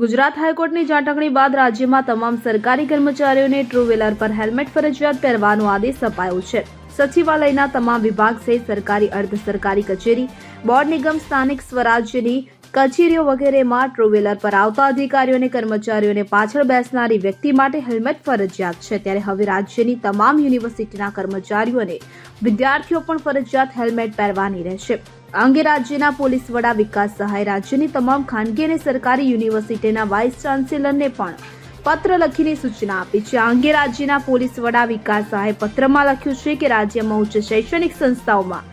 ગુજરાત હાઈકોર્ટની ઝાટકણી બાદ રાજ્યમાં તમામ સરકારી કર્મચારીઓને ટ્રુ વ્હીલર પર હેલ્મેટ ફરજિયાત પહેરવાનો આદેશ અપાયો છે। સચિવાલયના તમામ વિભાગ સહિત સરકારી અર્ધ સરકારી કચેરી, બોર્ડ નિગમ, સ્થાનિક સ્વરાજ્યની કચેરીઓ વગેરેમાં ટ્રુ વ્હીલર પર આવતા અધિકારીઓ અને કર્મચારીઓને પાછળ બેસનારી વ્યક્તિ માટે હેલ્મેટ ફરજિયાત છે। ત્યારે હવે રાજ્યની તમામ યુનિવર્સિટીના કર્મચારીઓ અને વિદ્યાર્થીઓ પણ ફરજિયાત હેલ્મેટ પહેરવાની રહેશે। આ અંગે રાજ્યના પોલીસ વડા વિકાસ સહાય રાજ્યની તમામ ખાનગી અને સરકારી યુનિવર્સિટીના વાઇસ ચાન્સેલરને પણ પત્ર લખીને સૂચના આપી છે। આ અંગે રાજ્યના પોલીસ વડા વિકાસ સહાય પત્રમાં લખ્યું છે કે રાજ્યમાં ઉચ્ચ શૈક્ષણિક સંસ્થાઓમાં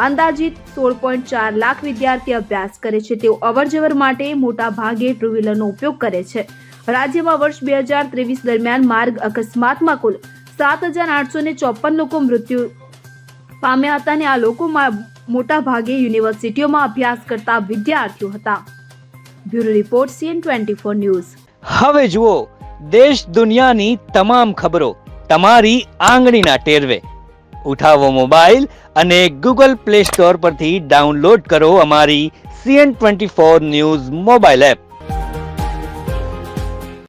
અંદાજિત 16.4 લાખ વિદ્યાર્થી અભ્યાસ કરે છે। તેઓ અવરજવર માટે મોટા ભાગે ટુ વ્હીલરનો ઉપયોગ કરે છે। રાજ્યમાં વર્ષ 2023 દરમિયાન માર્ગ અકસ્માતમાં કુલ 7,854 લોકો મૃત્યુ પામ્યા હતા અને આ લોકોમાં મોટા ભાગે યુનિવર્સિટીઓમાં અભ્યાસ કરતા વિદ્યાર્થીઓ હતા। Bureau report CN24 news. હવે જુઓ દેશ દુનિયાની તમામ ખબરો તમારી આંગળીના ટેરવે। ઉઠાવો મોબાઈલ અને ગૂગલ પ્લે સ્ટોર પરથી ડાઉનલોડ કરો અમારી CN24 ન્યૂઝ મોબાઈલ એપ।